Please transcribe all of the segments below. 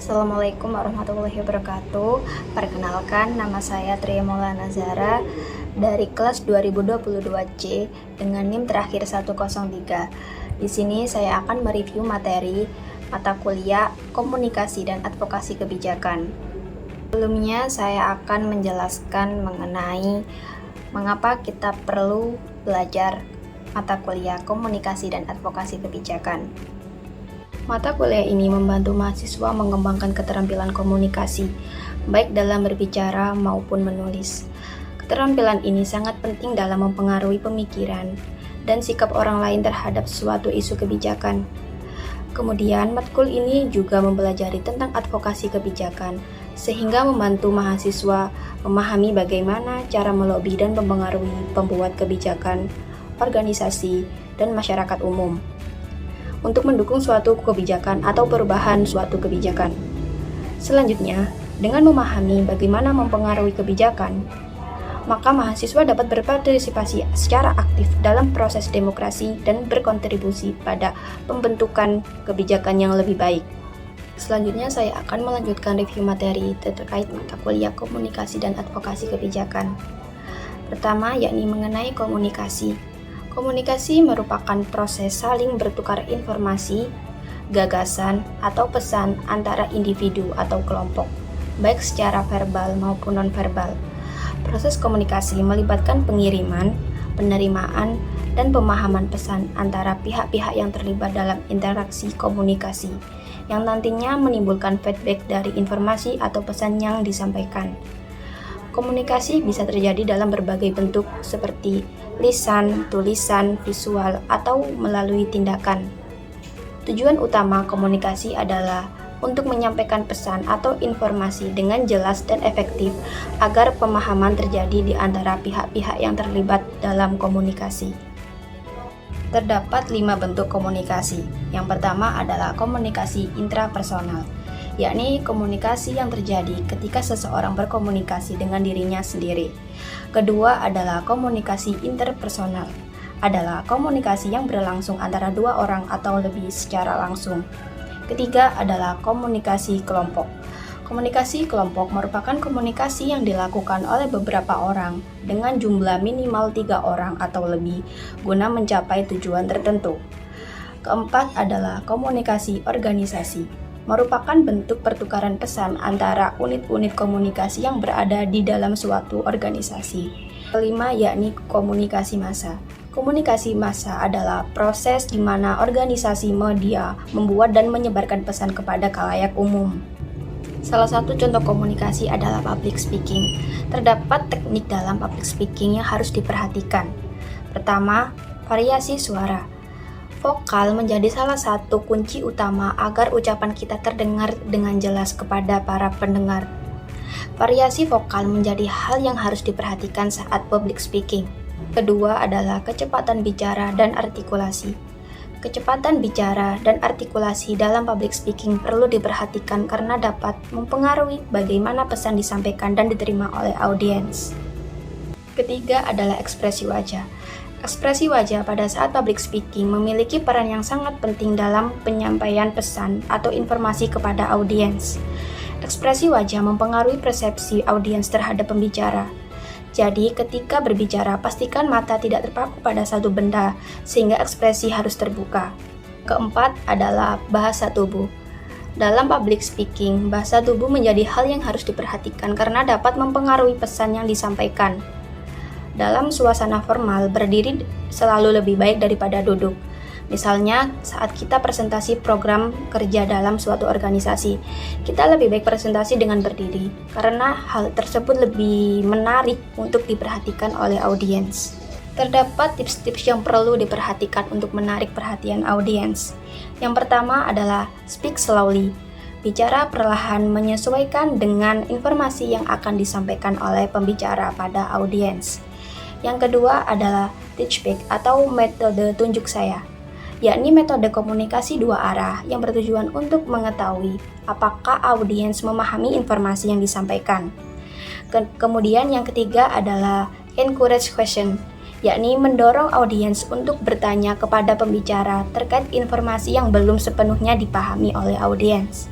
Assalamualaikum warahmatullahi wabarakatuh. Perkenalkan, nama saya Tria Maulana Zahra dari kelas 2022C dengan NIM terakhir 103. Di sini saya akan mereview materi mata kuliah Komunikasi dan Advokasi Kebijakan. Sebelumnya saya akan menjelaskan mengenai mengapa kita perlu belajar mata kuliah Komunikasi dan Advokasi Kebijakan. Mata kuliah ini membantu mahasiswa mengembangkan keterampilan komunikasi, baik dalam berbicara maupun menulis. Keterampilan ini sangat penting dalam mempengaruhi pemikiran dan sikap orang lain terhadap suatu isu kebijakan. Kemudian, matkul ini juga mempelajari tentang advokasi kebijakan, sehingga membantu mahasiswa memahami bagaimana cara melobi dan mempengaruhi pembuat kebijakan, organisasi, dan masyarakat umum untuk mendukung suatu kebijakan atau perubahan suatu kebijakan. Selanjutnya, dengan memahami bagaimana mempengaruhi kebijakan, maka mahasiswa dapat berpartisipasi secara aktif dalam proses demokrasi dan berkontribusi pada pembentukan kebijakan yang lebih baik. Selanjutnya, saya akan melanjutkan review materi terkait mata kuliah Komunikasi dan Advokasi Kebijakan. Pertama, yakni mengenai komunikasi. Komunikasi merupakan proses saling bertukar informasi, gagasan, atau pesan antara individu atau kelompok, baik secara verbal maupun non-verbal. Proses komunikasi melibatkan pengiriman, penerimaan, dan pemahaman pesan antara pihak-pihak yang terlibat dalam interaksi komunikasi, yang nantinya menimbulkan feedback dari informasi atau pesan yang disampaikan. Komunikasi bisa terjadi dalam berbagai bentuk seperti lisan, tulisan, visual, atau melalui tindakan. Tujuan utama komunikasi adalah untuk menyampaikan pesan atau informasi dengan jelas dan efektif agar pemahaman terjadi di antara pihak-pihak yang terlibat dalam komunikasi. Terdapat 5 bentuk komunikasi. Yang pertama adalah komunikasi intrapersonal, yakni komunikasi yang terjadi ketika seseorang berkomunikasi dengan dirinya sendiri. Kedua adalah komunikasi interpersonal, adalah komunikasi yang berlangsung antara dua orang atau lebih secara langsung. Ketiga adalah komunikasi kelompok. Komunikasi kelompok merupakan komunikasi yang dilakukan oleh beberapa orang dengan jumlah minimal 3 orang atau lebih guna mencapai tujuan tertentu. Keempat adalah komunikasi organisasi, merupakan bentuk pertukaran pesan antara unit-unit komunikasi yang berada di dalam suatu organisasi. Kelima, yakni komunikasi massa. Komunikasi massa adalah proses di mana organisasi media membuat dan menyebarkan pesan kepada khalayak umum. Salah satu contoh komunikasi adalah public speaking. Terdapat teknik dalam public speaking yang harus diperhatikan. Pertama, variasi suara. Vokal menjadi salah satu kunci utama agar ucapan kita terdengar dengan jelas kepada para pendengar. Variasi vokal menjadi hal yang harus diperhatikan saat public speaking. Kedua adalah kecepatan bicara dan artikulasi. Kecepatan bicara dan artikulasi dalam public speaking perlu diperhatikan karena dapat mempengaruhi bagaimana pesan disampaikan dan diterima oleh audiens. Ketiga adalah ekspresi wajah. Ekspresi wajah pada saat public speaking memiliki peran yang sangat penting dalam penyampaian pesan atau informasi kepada audiens. Ekspresi wajah mempengaruhi persepsi audiens terhadap pembicara. Jadi, ketika berbicara, pastikan mata tidak terpaku pada satu benda, sehingga ekspresi harus terbuka. Keempat adalah bahasa tubuh. Dalam public speaking, bahasa tubuh menjadi hal yang harus diperhatikan karena dapat mempengaruhi pesan yang disampaikan. Dalam suasana formal, berdiri selalu lebih baik daripada duduk. Misalnya, saat kita presentasi program kerja dalam suatu organisasi, kita lebih baik presentasi dengan berdiri, karena hal tersebut lebih menarik untuk diperhatikan oleh audiens. Terdapat tips-tips yang perlu diperhatikan untuk menarik perhatian audiens. Yang pertama adalah speak slowly. Bicara perlahan menyesuaikan dengan informasi yang akan disampaikan oleh pembicara pada audiens. Yang kedua adalah teach back atau metode tunjuk saya, yakni metode komunikasi dua arah yang bertujuan untuk mengetahui apakah audiens memahami informasi yang disampaikan. Kemudian yang ketiga adalah encourage question, yakni mendorong audiens untuk bertanya kepada pembicara terkait informasi yang belum sepenuhnya dipahami oleh audiens.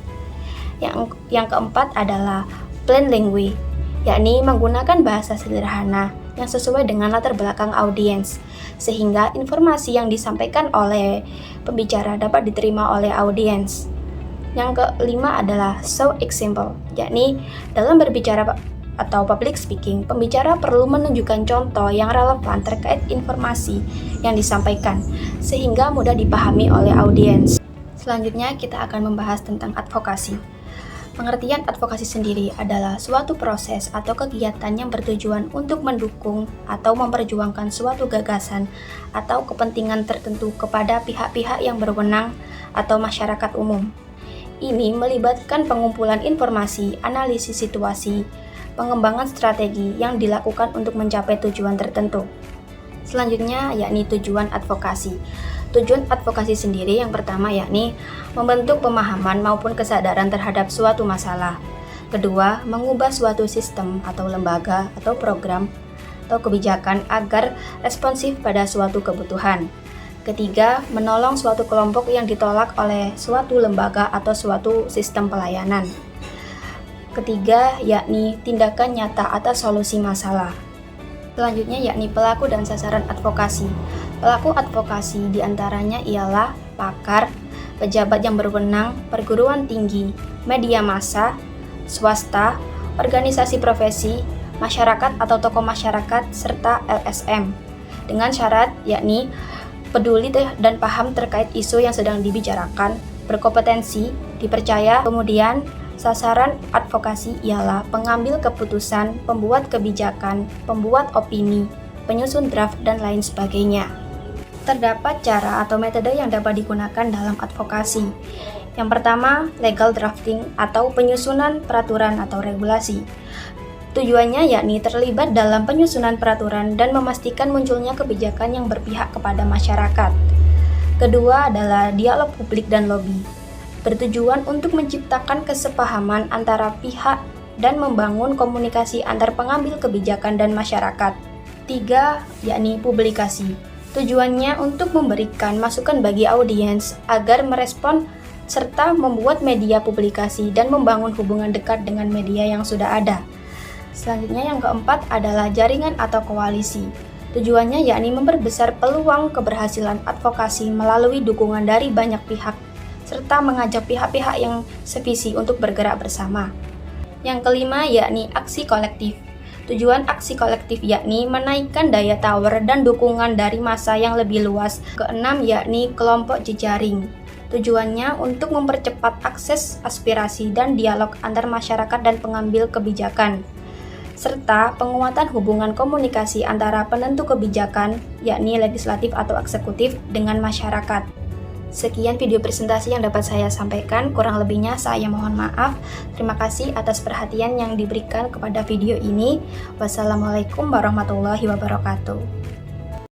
Yang keempat adalah plain language, yakni menggunakan bahasa sederhana yang sesuai dengan latar belakang audiens, sehingga informasi yang disampaikan oleh pembicara dapat diterima oleh audiens. Yang kelima adalah show example, yakni dalam berbicara atau public speaking, pembicara perlu menunjukkan contoh yang relevan terkait informasi yang disampaikan, sehingga mudah dipahami oleh audiens. Selanjutnya kita akan membahas tentang advokasi. Pengertian advokasi sendiri adalah suatu proses atau kegiatan yang bertujuan untuk mendukung atau memperjuangkan suatu gagasan atau kepentingan tertentu kepada pihak-pihak yang berwenang atau masyarakat umum. Ini melibatkan pengumpulan informasi, analisis situasi, pengembangan strategi yang dilakukan untuk mencapai tujuan tertentu. Selanjutnya yakni tujuan advokasi. Tujuan advokasi sendiri yang pertama yakni membentuk pemahaman maupun kesadaran terhadap suatu masalah. Kedua, mengubah suatu sistem atau lembaga atau program atau kebijakan agar responsif pada suatu kebutuhan. Ketiga, menolong suatu kelompok yang ditolak oleh suatu lembaga atau suatu sistem pelayanan. Ketiga, yakni tindakan nyata atas solusi masalah. Selanjutnya yakni pelaku dan sasaran advokasi. Pelaku advokasi diantaranya ialah pakar, pejabat yang berwenang, perguruan tinggi, media massa, swasta, organisasi profesi, masyarakat atau tokoh masyarakat, serta LSM. Dengan syarat yakni peduli dan paham terkait isu yang sedang dibicarakan, berkompetensi, dipercaya. Kemudian sasaran advokasi ialah pengambil keputusan, pembuat kebijakan, pembuat opini, penyusun draft, dan lain sebagainya. Terdapat cara atau metode yang dapat digunakan dalam advokasi. Yang pertama, legal drafting atau penyusunan peraturan atau regulasi. Tujuannya yakni terlibat dalam penyusunan peraturan dan memastikan munculnya kebijakan yang berpihak kepada masyarakat. Kedua adalah dialog publik dan lobby, bertujuan untuk menciptakan kesepahaman antara pihak dan membangun komunikasi antar pengambil kebijakan dan masyarakat. Tiga, yakni publikasi. Tujuannya untuk memberikan masukan bagi audiens agar merespon serta membuat media publikasi dan membangun hubungan dekat dengan media yang sudah ada. Selanjutnya yang keempat adalah jaringan atau koalisi. Tujuannya yakni memperbesar peluang keberhasilan advokasi melalui dukungan dari banyak pihak, serta mengajak pihak-pihak yang sevisi untuk bergerak bersama. Yang kelima yakni aksi kolektif. Tujuan aksi kolektif yakni menaikkan daya tawar dan dukungan dari massa yang lebih luas. Keenam yakni kelompok jejaring. Tujuannya untuk mempercepat akses aspirasi dan dialog antar masyarakat dan pengambil kebijakan, serta penguatan hubungan komunikasi antara penentu kebijakan, yakni legislatif atau eksekutif, dengan masyarakat. Sekian video presentasi yang dapat saya sampaikan, kurang lebihnya saya mohon maaf. Terima kasih atas perhatian yang diberikan kepada video ini. Wassalamualaikum warahmatullahi wabarakatuh.